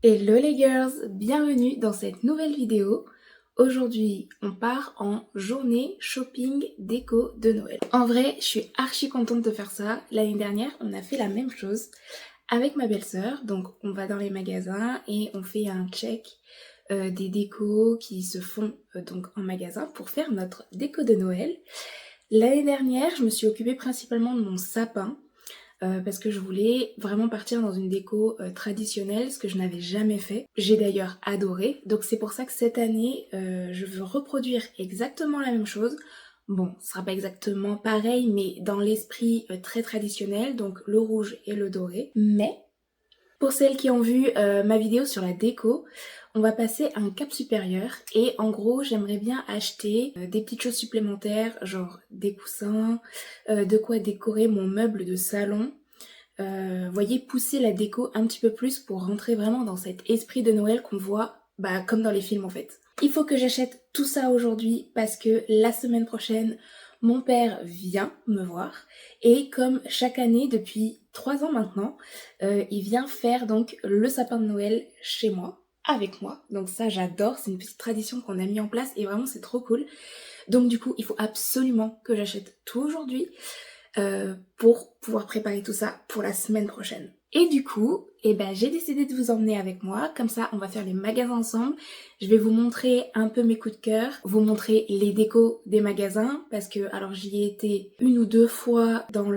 Hello les girls, bienvenue dans cette nouvelle vidéo. Aujourd'hui, on part en journée shopping déco de Noël. En vrai, je suis archi contente de faire ça. L'année dernière, on a fait la même chose avec ma belle-sœur. Donc, on va dans les magasins et on fait un check des décos qui se font donc en magasin pour faire notre déco de Noël. L'année dernière, je me suis occupée principalement de mon sapin. Parce que je voulais vraiment partir dans une déco traditionnelle, ce que je n'avais jamais fait. J'ai d'ailleurs adoré, donc c'est pour ça que cette année, je veux reproduire exactement la même chose. Bon, ce sera pas exactement pareil, mais dans l'esprit très traditionnel, donc le rouge et le doré. Mais pour celles qui ont vu ma vidéo sur la déco, on va passer à un cap supérieur et en gros j'aimerais bien acheter des petites choses supplémentaires, genre des coussins, de quoi décorer mon meuble de salon. Voyez, pousser la déco un petit peu plus pour rentrer vraiment dans cet esprit de Noël qu'on voit comme dans les films en fait. Il faut que j'achète tout ça aujourd'hui parce que la semaine prochaine, mon père vient me voir et comme chaque année depuis 3 ans maintenant, il vient faire donc le sapin de Noël chez moi, avec moi. Donc ça j'adore, c'est une petite tradition qu'on a mis en place et vraiment c'est trop cool. Donc du coup il faut absolument que j'achète tout aujourd'hui pour pouvoir préparer tout ça pour la semaine prochaine. Et du coup, j'ai décidé de vous emmener avec moi, comme ça on va faire les magasins ensemble. Je vais vous montrer un peu mes coups de cœur, vous montrer les décos des magasins, parce que alors j'y ai été 1 ou 2 fois dans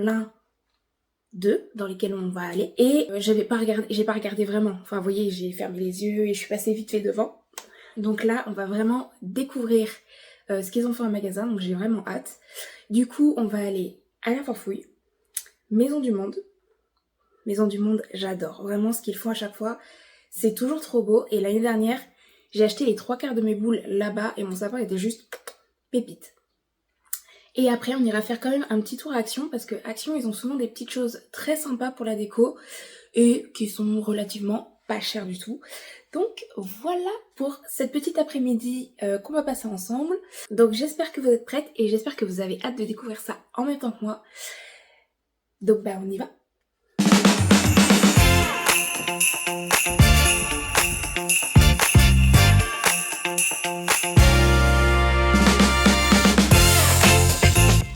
d'eux dans lesquels on va aller, et j'ai pas regardé vraiment. Enfin vous voyez, j'ai fermé les yeux et je suis passée vite fait devant. Donc là, on va vraiment découvrir ce qu'ils ont fait en magasin, donc j'ai vraiment hâte. Du coup, on va aller à la Farfouille, Maison du Monde. Maison du Monde, j'adore. Vraiment, ce qu'ils font à chaque fois, c'est toujours trop beau. Et l'année dernière, j'ai acheté les 3/4 de mes boules là-bas et mon sapin était juste pépite. Et après, on ira faire quand même un petit tour à Action parce que Action, ils ont souvent des petites choses très sympas pour la déco et qui sont relativement pas chères du tout. Donc voilà pour cette petite après-midi qu'on va passer ensemble. Donc j'espère que vous êtes prêtes et j'espère que vous avez hâte de découvrir ça en même temps que moi. Donc on y va.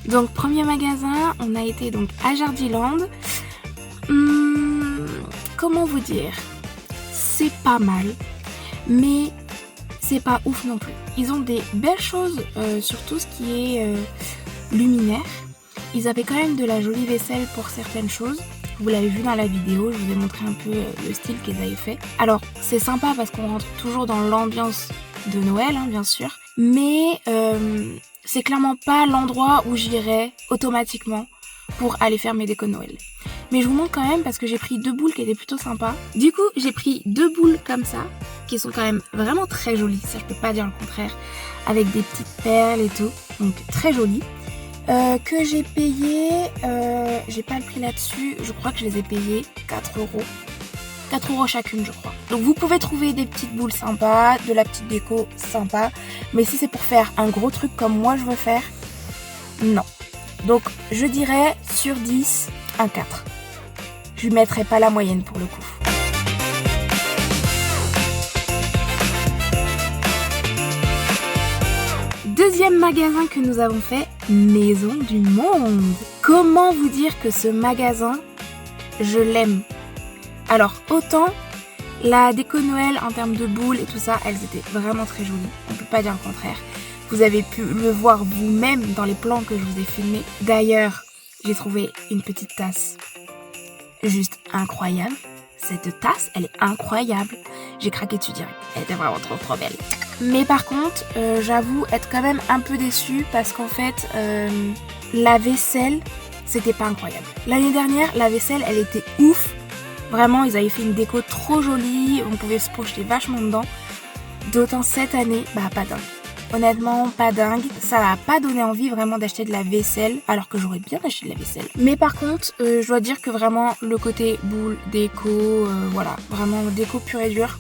Donc premier magasin, on a été donc à Jardiland. Comment vous dire ? C'est pas mal, mais c'est pas ouf non plus. Ils ont des belles choses sur tout ce qui est luminaire. Ils avaient quand même de la jolie vaisselle pour certaines choses. Vous l'avez vu dans la vidéo, je vous ai montré un peu le style qu'ils avaient fait. Alors c'est sympa parce qu'on rentre toujours dans l'ambiance de Noël, hein, bien sûr. Mais c'est clairement pas l'endroit où j'irais automatiquement pour aller faire mes décos de Noël. Mais je vous montre quand même parce que j'ai pris 2 boules qui étaient plutôt sympas. Du coup, j'ai pris 2 boules comme ça, qui sont quand même vraiment très jolies, ça je peux pas dire le contraire, avec des petites perles et tout, donc très jolies. Que j'ai payé, j'ai pas le prix là-dessus, je crois que je les ai payés 4 €. 4 € chacune, je crois. Donc vous pouvez trouver des petites boules sympas, de la petite déco sympa, mais si c'est pour faire un gros truc comme moi je veux faire, non. Donc je dirais sur 10, un 4. Je lui mettrai pas la moyenne pour le coup. Deuxième magasin que nous avons fait, Maison du Monde. Comment vous dire que ce magasin, je l'aime. Alors autant la déco Noël en termes de boules et tout ça, elles étaient vraiment très jolies. On peut pas dire le contraire. Vous avez pu le voir vous-même dans les plans que je vous ai filmés. D'ailleurs, j'ai trouvé une petite tasse juste incroyable. Cette tasse, elle est incroyable. J'ai craqué dessus direct. Elle était vraiment trop belle. Mais par contre, j'avoue être quand même un peu déçue parce qu'en fait, la vaisselle, c'était pas incroyable. L'année dernière, la vaisselle, elle était ouf. Vraiment, ils avaient fait une déco trop jolie. On pouvait se projeter vachement dedans. D'autant cette année, pas dingue. Honnêtement, pas dingue. Ça m'a pas donné envie vraiment d'acheter de la vaisselle, alors que j'aurais bien acheté de la vaisselle. Mais par contre, je dois dire que vraiment, le côté boule, déco, voilà, vraiment déco pure et dure,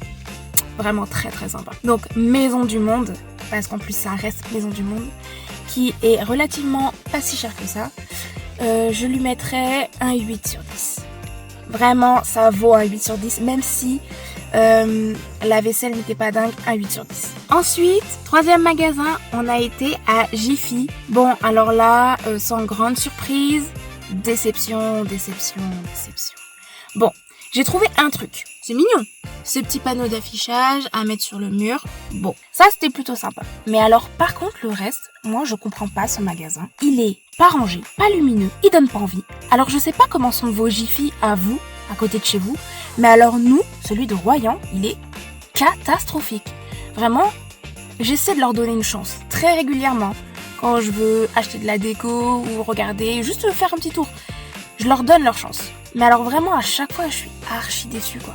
vraiment très sympa. Donc, Maison du Monde, parce qu'en plus ça reste Maison du Monde, qui est relativement pas si cher que ça. Je lui mettrais un 8 sur 10. Vraiment, ça vaut un 8 sur 10, même si la vaisselle n'était pas dingue, un 8 sur 10. Ensuite, troisième magasin, on a été à Jiffy. Bon, alors là, sans grande surprise, déception. Bon, j'ai trouvé un truc, c'est mignon. Ce petit panneau d'affichage à mettre sur le mur, bon, ça c'était plutôt sympa. Mais alors, par contre, le reste, moi je comprends pas ce magasin. Il est pas rangé, pas lumineux, il donne pas envie. Alors je sais pas comment sont vos Jiffy à vous, à côté de chez vous, mais alors nous, celui de Royan, il est catastrophique. Vraiment, j'essaie de leur donner une chance, très régulièrement. Quand je veux acheter de la déco ou regarder, juste faire un petit tour, je leur donne leur chance. Mais alors vraiment, à chaque fois, je suis archi déçue, quoi.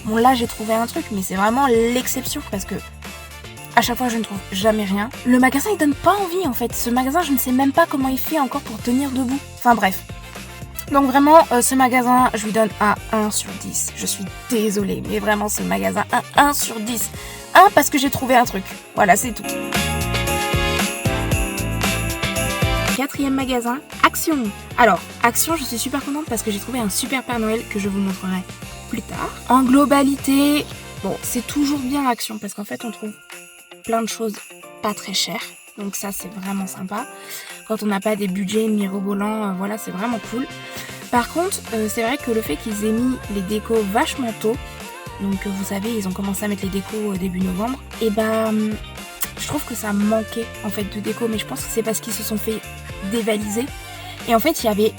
Bon, là, j'ai trouvé un truc, mais c'est vraiment l'exception, parce que à chaque fois, je ne trouve jamais rien. Le magasin, il donne pas envie, en fait. Ce magasin, je ne sais même pas comment il fait encore pour tenir debout. Enfin, bref. Donc vraiment, ce magasin, je lui donne un 1 sur 10. Je suis désolée, mais vraiment, ce magasin, un 1 sur 10. 1 parce que j'ai trouvé un truc. Voilà, c'est tout. Quatrième magasin, Action. Alors, Action, je suis super contente parce que j'ai trouvé un super Père Noël que je vous montrerai plus tard. En globalité, bon, c'est toujours bien Action parce qu'en fait, on trouve plein de choses pas très chères. Donc ça, c'est vraiment sympa. Quand on n'a pas des budgets mirobolants, voilà, c'est vraiment cool. Par contre, c'est vrai que le fait qu'ils aient mis les décos vachement tôt, donc vous savez, ils ont commencé à mettre les décos début novembre, et je trouve que ça manquait en fait de déco, mais je pense que c'est parce qu'ils se sont fait dévaliser. Et en fait, il y avait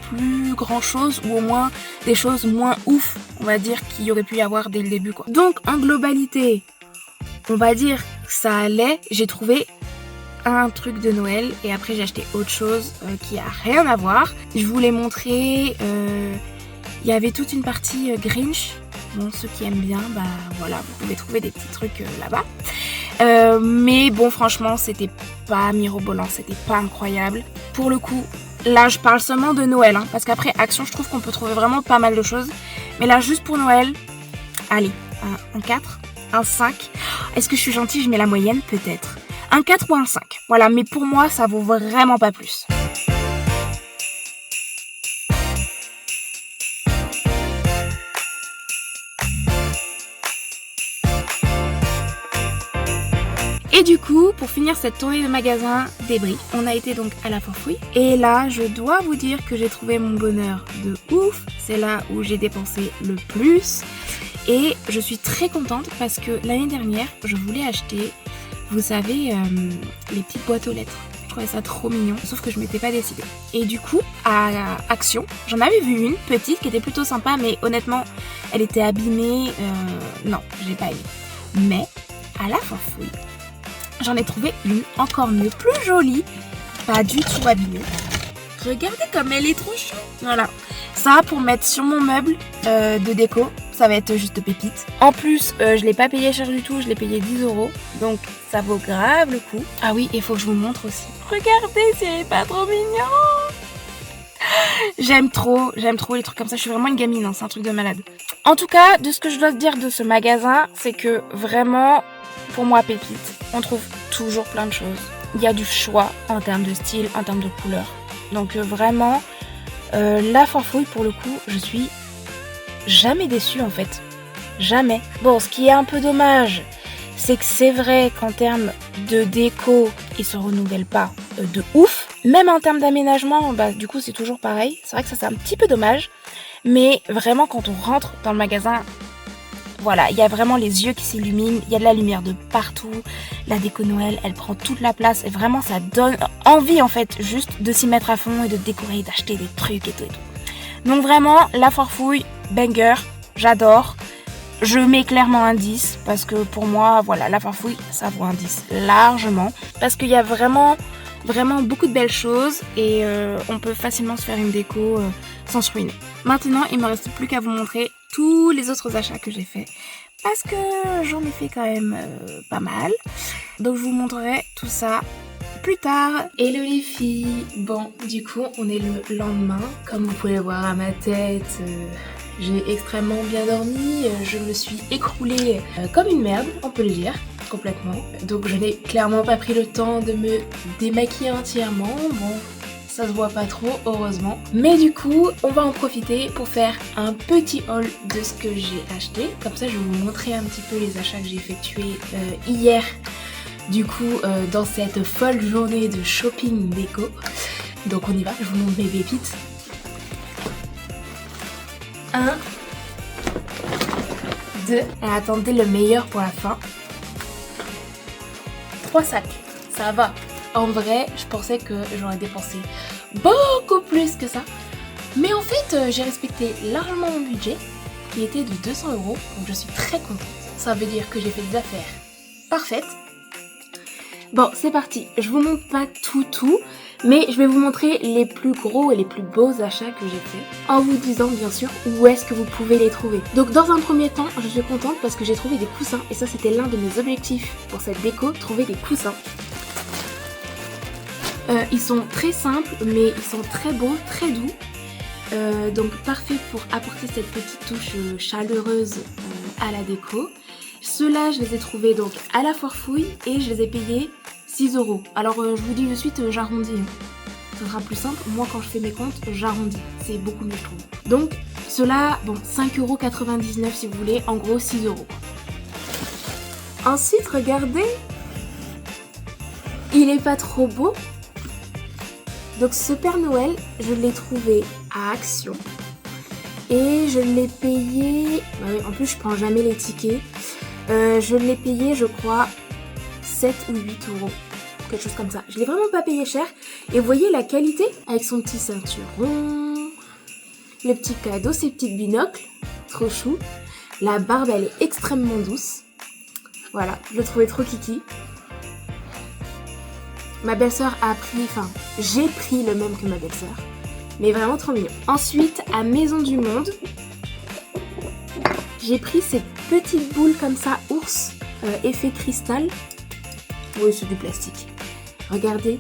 plus grand chose, ou au moins des choses moins ouf, on va dire, qu'il y aurait pu y avoir dès le début, quoi. Donc, en globalité, on va dire que ça allait. J'ai trouvé un truc de Noël et après j'ai acheté autre chose qui a rien à voir. Je vous l'ai montré, il y avait toute une partie Grinch. Bon, ceux qui aiment bien, bah voilà, vous pouvez trouver des petits trucs là-bas. Mais bon, franchement, c'était pas mirobolant, c'était pas incroyable. Pour le coup, là, je parle seulement de Noël, hein, parce qu'après Action, je trouve qu'on peut trouver vraiment pas mal de choses. Mais là, juste pour Noël, allez, un 4, un 5. Est-ce que je suis gentille, je mets la moyenne? Peut-être. Un 4 ou un 5. Voilà, mais pour moi, ça vaut vraiment pas plus. Et du coup, pour finir cette tournée de magasin débris, on a été donc à la Forfouille. Et là, je dois vous dire que j'ai trouvé mon bonheur de ouf. C'est là où j'ai dépensé le plus. Et je suis très contente parce que l'année dernière, je voulais acheter, vous savez, les petites boîtes aux lettres. Je trouvais ça trop mignon, sauf que je m'étais pas décidée. Et du coup, à Action, j'en avais vu une petite qui était plutôt sympa, mais honnêtement, elle était abîmée. Non, j'ai pas aimé. Mais à la Forfouille, j'en ai trouvé une encore mieux, plus jolie, pas du tout abîmée. Regardez comme elle est trop chou. Voilà, ça pour mettre sur mon meuble de déco, ça va être juste pépite. En plus, je l'ai pas payé cher du tout, je l'ai payé 10 €, donc ça vaut grave le coup. Ah oui, il faut que je vous montre aussi. Regardez, c'est pas trop mignon. J'aime trop les trucs comme ça, je suis vraiment une gamine, hein, c'est un truc de malade. En tout cas, de ce que je dois dire de ce magasin, c'est que vraiment, pour moi, pépite, on trouve toujours plein de choses. Il y a du choix en termes de style, en termes de couleurs. Donc vraiment, la Forfouille, pour le coup, je suis jamais déçue en fait. Jamais. Bon, ce qui est un peu dommage, c'est que c'est vrai qu'en termes de déco, ils se renouvellent pas de ouf. Même en termes d'aménagement, bah du coup c'est toujours pareil. C'est vrai que ça c'est un petit peu dommage. Mais vraiment quand on rentre dans le magasin, voilà, il y a vraiment les yeux qui s'illuminent, il y a de la lumière de partout. La déco Noël, elle prend toute la place et vraiment ça donne envie en fait juste de s'y mettre à fond et de décorer, d'acheter des trucs et tout et tout. Donc vraiment, la Forfouille, banger, j'adore. Je mets clairement un 10 parce que pour moi, voilà, la Forfouille, ça vaut un 10 largement. Parce qu'il y a vraiment beaucoup de belles choses et on peut facilement se faire une déco sans se ruiner. Maintenant, il me reste plus qu'à vous montrer tous les autres achats que j'ai fait parce que j'en ai fait quand même pas mal. Donc je vous montrerai tout ça plus tard. Hello les filles. Bon, du coup, on est le lendemain. Comme vous pouvez le voir à ma tête, j'ai extrêmement bien dormi. Je me suis écroulée comme une merde, on peut le dire. Complètement. Donc je n'ai clairement pas pris le temps de me démaquiller entièrement. Bon, ça se voit pas trop heureusement. Mais du coup, on va en profiter pour faire un petit haul de ce que j'ai acheté. Comme ça, je vais vous montrer un petit peu les achats que j'ai effectués hier. Du coup, dans cette folle journée de shopping déco. Donc on y va, je vous montre mes pépites. 1, 2, et attendez le meilleur pour la fin. 3 sacs, ça va. En vrai, je pensais que j'aurais dépensé beaucoup plus que ça. Mais en fait, j'ai respecté largement mon budget, qui était de 200 €. Donc je suis très contente. Ça veut dire que j'ai fait des affaires parfaites. Bon, c'est parti. Je vous montre pas tout, mais je vais vous montrer les plus gros et les plus beaux achats que j'ai fait, en vous disant bien sûr où est-ce que vous pouvez les trouver. Donc dans un premier temps, je suis contente parce que j'ai trouvé des coussins, et ça c'était l'un de mes objectifs pour cette déco, trouver des coussins. Ils sont très simples, mais ils sont très beaux, très doux. Donc parfait pour apporter cette petite touche chaleureuse à la déco. Ceux-là, je les ai trouvés donc à la Forfouille et je les ai payés 6 €. Alors je vous dis de suite, j'arrondis. Ça sera plus simple. Moi, quand je fais mes comptes, j'arrondis. C'est beaucoup mieux, je trouve. Donc ceux-là, bon, 5,99 € si vous voulez. En gros, 6 €. Ensuite, regardez. Il est pas trop beau? Donc ce Père Noël, je l'ai trouvé à Action. Et je l'ai payé... Bah oui, en plus, je prends jamais les tickets. Je l'ai payé, je crois, 7 ou 8 €. Quelque chose comme ça. Je l'ai vraiment pas payé cher. Et vous voyez la qualité avec son petit ceinturon, le petit cadeau, ses petites binocles. Trop chou. La barbe, elle est extrêmement douce. Voilà, je le trouvais trop kiki. Ma belle-sœur a pris, enfin, j'ai pris le même que ma belle-sœur. Mais vraiment trop mignon. Ensuite, à Maison du Monde, j'ai pris ces petites boules comme ça, ours, effet cristal. Oui, c'est du plastique. Regardez,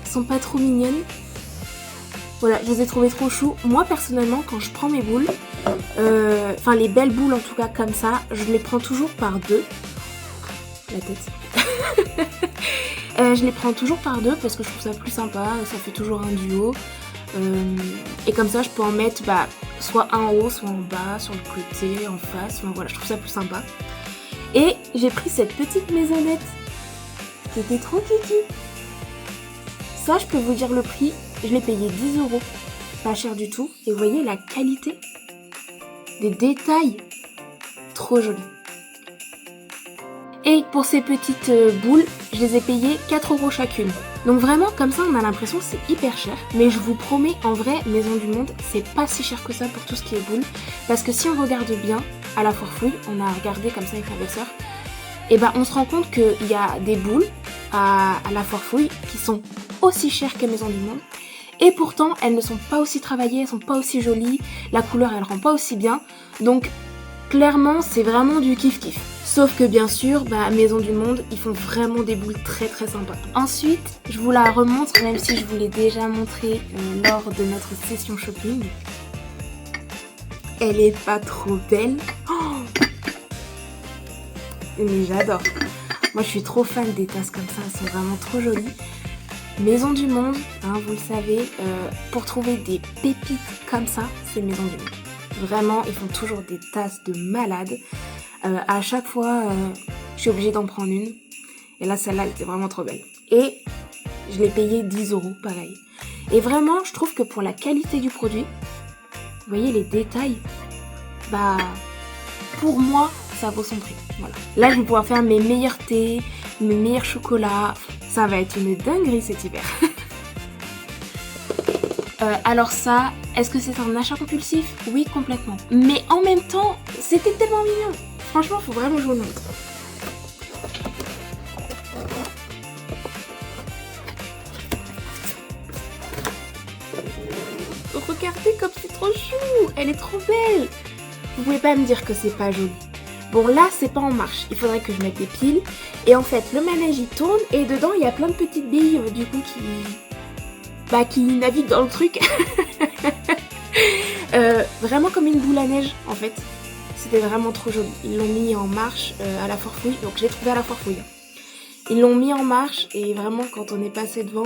elles sont pas trop mignonnes. Voilà, je les ai trouvées trop chou. Moi, personnellement, quand je prends mes boules, enfin les belles boules en tout cas comme ça, je les prends toujours par deux. La tête. Je les prends toujours par deux parce que je trouve ça plus sympa, ça fait toujours un duo. Et comme ça je peux en mettre soit un en haut, soit en bas, sur le côté, en face, enfin, voilà, je trouve ça plus sympa. Et j'ai pris cette petite maisonnette qui était trop kiki. Ça, je peux vous dire le prix, je l'ai payé 10 €, pas cher du tout. Et vous voyez la qualité des détails, trop joli. Et pour ces petites boules, je les ai payées 4 € chacune. Donc vraiment, comme ça, on a l'impression que c'est hyper cher. Mais je vous promets, en vrai, Maison du Monde, c'est pas si cher que ça pour tout ce qui est boules. Parce que si on regarde bien, à la Forfouille, on a regardé comme ça avec ma belle-sœur, et on se rend compte qu'il y a des boules à la Forfouille qui sont aussi chères que Maison du Monde. Et pourtant, elles ne sont pas aussi travaillées, elles sont pas aussi jolies, la couleur, elle rend pas aussi bien. Donc, clairement, c'est vraiment du kiff-kiff. Sauf que bien sûr, Maison du Monde, ils font vraiment des boules très très sympas. Ensuite, je vous la remontre, même si je vous l'ai déjà montré lors de notre session shopping. Elle est pas trop belle. Oh, mais j'adore. Moi, je suis trop fan des tasses comme ça, elles sont vraiment trop jolies. Maison du Monde, hein, vous le savez, pour trouver des pépites comme ça, c'est Maison du Monde. Vraiment, ils font toujours des tasses de malades. À chaque fois, je suis obligée d'en prendre une. Et là, celle-là, elle était vraiment trop belle. Et je l'ai payée 10 €, pareil. Et vraiment, je trouve que pour la qualité du produit, vous voyez les détails, pour moi, ça vaut son prix. Voilà. Là, je vais pouvoir faire mes meilleurs thés, mes meilleurs chocolats. Ça va être une dinguerie cet hiver. Alors ça, est-ce que c'est un achat compulsif? Oui, complètement. Mais en même temps, c'était tellement mignon. Franchement, faut vraiment que je vous le montre. Regardez comme c'est trop chou. Elle est trop belle. Vous pouvez pas me dire que c'est pas joli. Bon, là, c'est pas en marche. Il faudrait que je mette des piles. Et en fait, le manège, il tourne. Et dedans, il y a plein de petites billes, du coup, qui naviguent dans le truc. Vraiment comme une boule à neige, en fait. C'était vraiment trop joli. Ils l'ont mis en marche à la Forfouille. Donc, j'ai trouvé à la Forfouille. Ils l'ont mis en marche. Et vraiment, quand on est passé devant,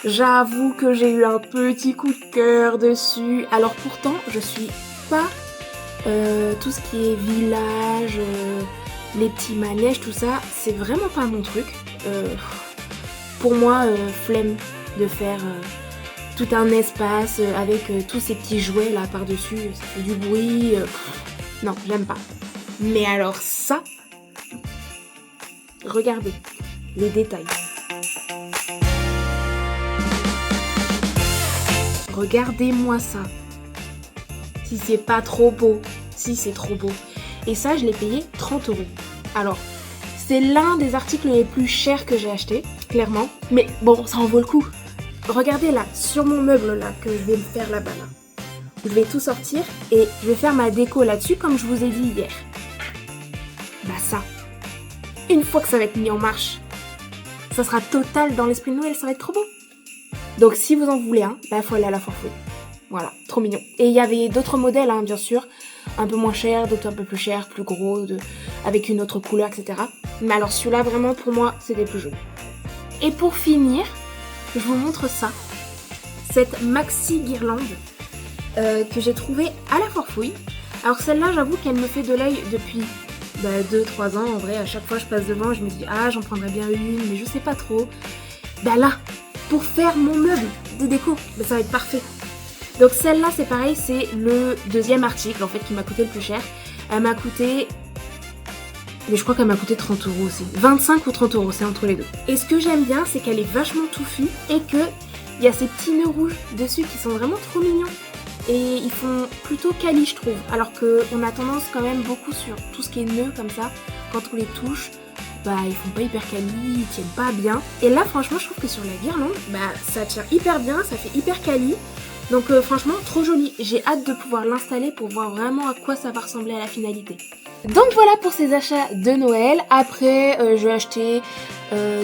J'avoue que j'ai eu un petit coup de cœur dessus. Alors pourtant, je suis pas tout ce qui est village, les petits manèges, tout ça, c'est vraiment pas mon truc. Pour moi, flemme de faire tout un espace avec tous ces petits jouets là par-dessus, ça fait du bruit. Non, j'aime pas. Mais alors ça, regardez les détails. Regardez-moi ça. Si c'est pas trop beau, si c'est trop beau. Et ça, je l'ai payé 30 €. Alors, c'est l'un des articles les plus chers que j'ai acheté, clairement. Mais bon, ça en vaut le coup. Regardez là, sur mon meuble là, que je vais me faire là-bas là. Je vais tout sortir et je vais faire ma déco là-dessus comme je vous ai dit hier. Bah ça, une fois que ça va être mis en marche, ça sera total dans l'esprit de Noël, ça va être trop beau. Donc si vous en voulez un, bah faut aller à la Foire Fouille. Voilà, trop mignon. Et il y avait d'autres modèles, hein, bien sûr, un peu moins chers, d'autres un peu plus chers, plus gros, avec une autre couleur, etc. Mais alors celui-là, vraiment, pour moi, c'était plus joli. Et pour finir, je vous montre ça. Cette maxi guirlande que j'ai trouvée à la Foire Fouille. Alors celle-là, j'avoue qu'elle me fait de l'œil depuis 2-3 ans. En vrai, à chaque fois je passe devant, je me dis ah j'en prendrais bien une, mais je sais pas trop. Bah là, pour faire mon meuble de déco, bah, ça va être parfait. Donc celle-là c'est pareil, c'est le deuxième article en fait qui m'a coûté le plus cher. Elle m'a coûté... Mais je crois qu'elle m'a coûté 30 € aussi. 25 ou 30 €, c'est entre les deux. Et ce que j'aime bien, c'est qu'elle est vachement touffue et qu'il y a ces petits nœuds rouges dessus qui sont vraiment trop mignons. Et ils font plutôt quali, je trouve. Alors qu'on a tendance quand même beaucoup sur tout ce qui est nœuds comme ça, quand on les touche, bah ils font pas hyper quali, ils tiennent pas bien. Et là franchement je trouve que sur la guirlande, bah ça tient hyper bien, ça fait hyper quali. Donc franchement trop joli. J'ai hâte de pouvoir l'installer pour voir vraiment à quoi ça va ressembler à la finalité. Donc voilà pour ces achats de Noël. Après je vais acheter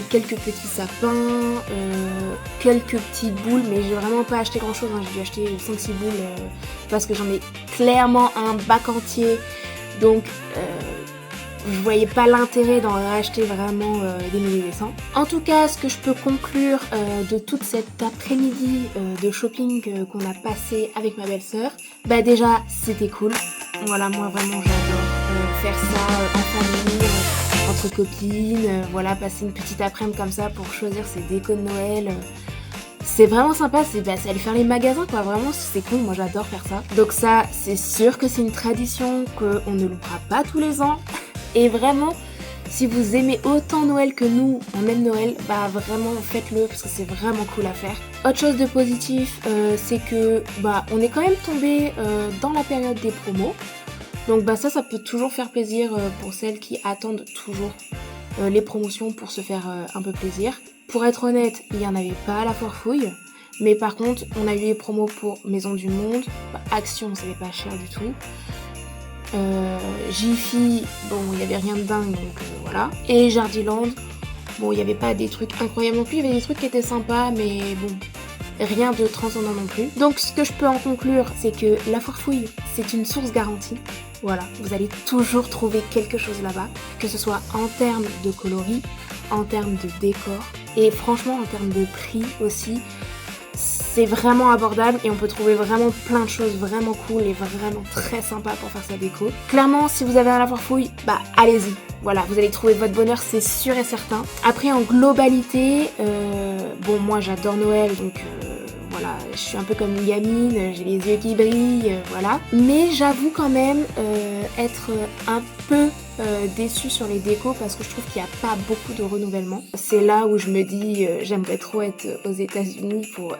quelques petits sapins, quelques petites boules, mais j'ai vraiment pas acheté grand chose, hein. J'ai dû acheter 5-6 boules parce que j'en ai clairement un bac entier. Donc je voyais pas l'intérêt d'en racheter vraiment des milliers des cents. En tout cas, ce que je peux conclure de toute cet après-midi de shopping qu'on a passé avec ma belle-sœur, bah déjà c'était cool. Voilà, moi vraiment j'adore faire ça en famille, entre copines, voilà, passer une petite après-midi comme ça pour choisir ses décos de Noël. C'est vraiment sympa, c'est aller faire les magasins quoi, vraiment c'est cool, moi j'adore faire ça. Donc ça, c'est sûr que c'est une tradition qu'on ne loupera pas tous les ans. Et vraiment, si vous aimez autant Noël que nous, on aime Noël, bah vraiment faites-le parce que c'est vraiment cool à faire. Autre chose de positif, c'est que bah on est quand même tombé dans la période des promos. Donc bah ça peut toujours faire plaisir pour celles qui attendent toujours les promotions pour se faire un peu plaisir. Pour être honnête, il n'y en avait pas à la Foire Fouille. Mais par contre, on a eu les promos pour Maison du Monde, Action, c'était pas cher du tout. Jiffy, bon il n'y avait rien de dingue donc voilà. Et Jardiland, bon il n'y avait pas des trucs incroyables non plus, il y avait des trucs qui étaient sympas mais bon, rien de transcendant non plus. Donc ce que je peux en conclure, c'est que la Foire Fouille, c'est une source garantie. Voilà, vous allez toujours trouver quelque chose là-bas, que ce soit en termes de coloris, en termes de décor et franchement en termes de prix aussi. C'est vraiment abordable et on peut trouver vraiment plein de choses vraiment cool et vraiment très sympa pour faire sa déco. Clairement, si vous avez un la Foire Fouille, bah allez-y. Voilà, vous allez trouver votre bonheur, c'est sûr et certain. Après, en globalité, bon, moi j'adore Noël, donc voilà, je suis un peu comme une gamine, j'ai les yeux qui brillent, voilà. Mais j'avoue quand même être un peu déçue sur les décos parce que je trouve qu'il n'y a pas beaucoup de renouvellement. C'est là où je me dis j'aimerais trop être aux États-Unis pour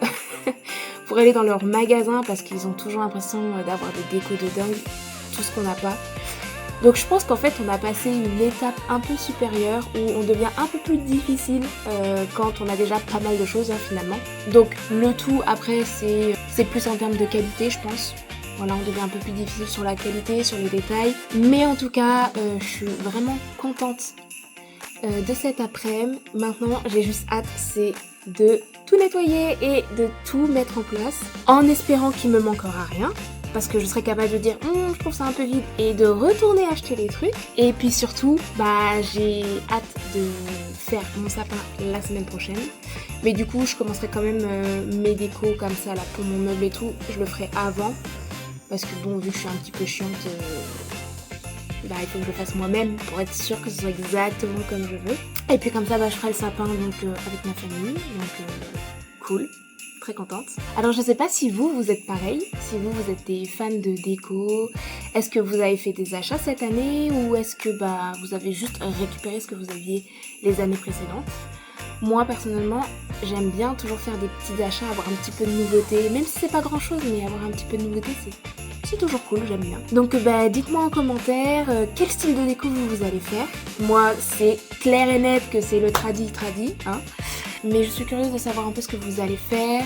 pour aller dans leur magasin parce qu'ils ont toujours l'impression d'avoir des décos de dingue, tout ce qu'on n'a pas. Donc je pense qu'en fait on a passé une étape un peu supérieure où on devient un peu plus difficile quand on a déjà pas mal de choses finalement. Donc le tout après c'est plus en termes de qualité je pense. Voilà, on devient un peu plus difficile sur la qualité, sur les détails. Mais en tout cas, je suis vraiment contente de cet après-midi. Maintenant, j'ai juste hâte, c'est de tout nettoyer et de tout mettre en place. En espérant qu'il me manquera rien. Parce que je serai capable de dire je trouve ça un peu vide et de retourner acheter les trucs. Et puis surtout, bah j'ai hâte de faire mon sapin la semaine prochaine. Mais du coup, je commencerai quand même mes décos comme ça là pour mon meuble et tout. Je le ferai avant. Parce que bon, vu que je suis un petit peu chiante, il faut que je le fasse moi-même pour être sûre que ce soit exactement comme je veux. Et puis comme ça, je ferai le sapin donc, avec ma famille. Donc cool. Très contente. Alors je sais pas si vous êtes pareil, si vous êtes des fans de déco, est-ce que vous avez fait des achats cette année ou est-ce que vous avez juste récupéré ce que vous aviez les années précédentes. Moi personnellement, j'aime bien toujours faire des petits achats, avoir un petit peu de nouveauté, même si c'est pas grand chose, mais avoir un petit peu de nouveauté c'est toujours cool, j'aime bien. Donc dites-moi en commentaire quel style de déco vous allez faire. Moi c'est clair et net que c'est le tradi, hein. Mais je suis curieuse de savoir un peu ce que vous allez faire,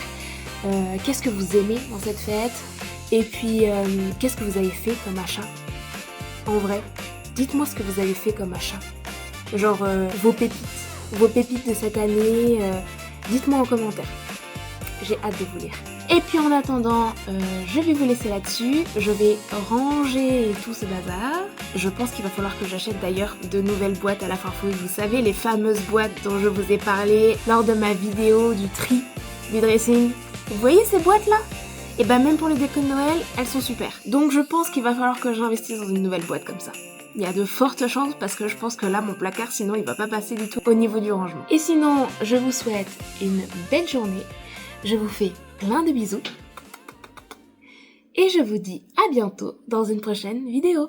qu'est-ce que vous aimez dans cette fête, et puis qu'est-ce que vous avez fait comme achat. En vrai, dites-moi ce que vous avez fait comme achat. Genre vos pépites de cette année, dites-moi en commentaire. J'ai hâte de vous lire. Et puis en attendant, je vais vous laisser là-dessus. Je vais ranger tout ce bazar. Je pense qu'il va falloir que j'achète d'ailleurs de nouvelles boîtes à la Farfouille. Vous savez, les fameuses boîtes dont je vous ai parlé lors de ma vidéo du tri, du dressing. Vous voyez ces boîtes-là ? Et même pour les décos de Noël, elles sont super. Donc je pense qu'il va falloir que j'investisse dans une nouvelle boîte comme ça. Il y a de fortes chances parce que je pense que là, mon placard, sinon, il va pas passer du tout au niveau du rangement. Et sinon, je vous souhaite une belle journée. Je vous fais plein de bisous. Et je vous dis à bientôt dans une prochaine vidéo.